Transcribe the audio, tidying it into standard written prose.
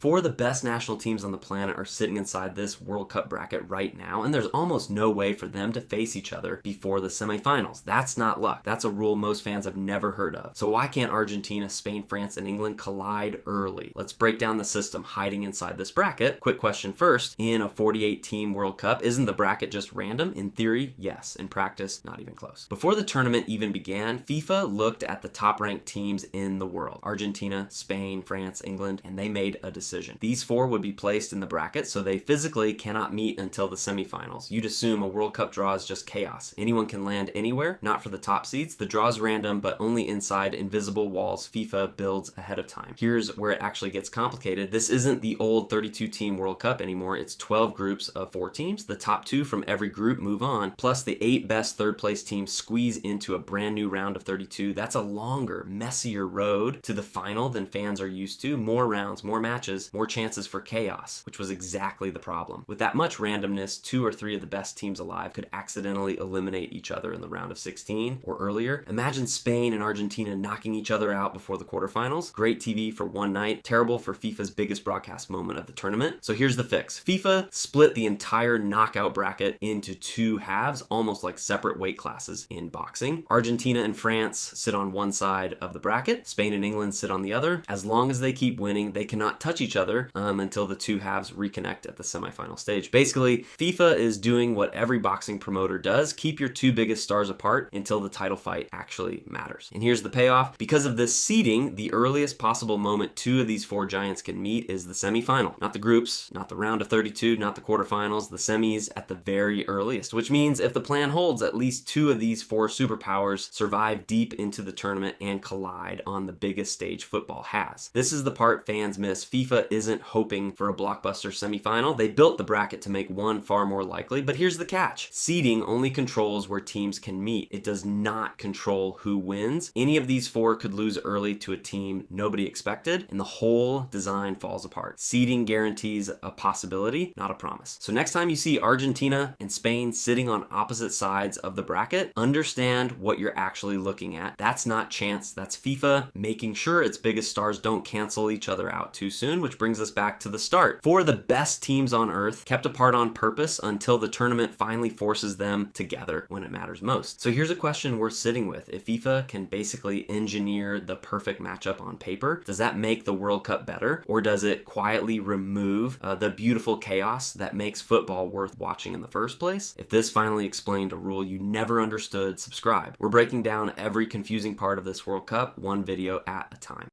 Four of the best national teams on the planet are sitting inside this World Cup bracket right now, and there's almost no way for them to face each other before the semifinals. That's not luck. That's a rule most fans have never heard of. So why can't Argentina, Spain, France, and England collide early? Let's break down the system hiding inside this bracket. Quick question first. In a 48-team World Cup, isn't the bracket just random? In theory, yes. In practice, not even close. Before the tournament even began, FIFA looked at the top-ranked teams in the world. Argentina, Spain, France, England, and they made a decision. These four would be placed in the bracket, so they physically cannot meet until the semifinals. You'd assume a World Cup draw is just chaos. Anyone can land anywhere, not for the top seeds. The draw is random, but only inside invisible walls FIFA builds ahead of time. Here's where it actually gets complicated. This isn't the old 32-team World Cup anymore. It's 12 groups of 4 teams. The top 2 from every group move on, plus the 8 best third-place teams squeeze into a brand new round of 32. That's a longer, messier road to the final than fans are used to. More rounds, more matches, more chances for chaos, which was exactly the problem. With that much randomness, 2 or 3 of the best teams alive could accidentally eliminate each other in the round of 16 or earlier. Imagine Spain and Argentina knocking each other out before the quarterfinals. Great TV for one night, terrible for FIFA's biggest broadcast moment of the tournament. So here's the fix. FIFA split the entire knockout bracket into 2 halves, almost like separate weight classes in boxing. Argentina and France sit on one side of the bracket. Spain and England sit on the other. As long as they keep winning, they cannot touch each other until the 2 halves reconnect at the semifinal stage. Basically, FIFA is doing what every boxing promoter does. Keep your 2 biggest stars apart until the title fight actually matters. And here's the payoff. Because of this seeding, the earliest possible moment 2 of these 4 giants can meet is the semifinal. Not the groups, not the round of 32, not the quarterfinals, the semis at the very earliest, which means if the plan holds, at least 2 of these 4 superpowers survive deep into the tournament and collide on the biggest stage football has. This is the part fans miss. FIFA isn't hoping for a blockbuster semifinal. They built the bracket to make one far more likely, but here's the catch. Seeding only controls where teams can meet. It does not control who wins. Any of these 4 could lose early to a team nobody expected, and the whole design falls apart. Seeding guarantees a possibility, not a promise. So next time you see Argentina and Spain sitting on opposite sides of the bracket, understand what you're actually looking at. That's not chance. That's FIFA making sure its biggest stars don't cancel each other out too soon, which brings us back to the start. 4 of the best teams on earth kept apart on purpose until the tournament finally forces them together when it matters most. So here's a question worth sitting with. If FIFA can basically engineer the perfect matchup on paper, does that make the World Cup better? Or does it quietly remove the beautiful chaos that makes football worth watching in the first place? If this finally explained a rule you never understood, subscribe. We're breaking down every confusing part of this World Cup, one video at a time.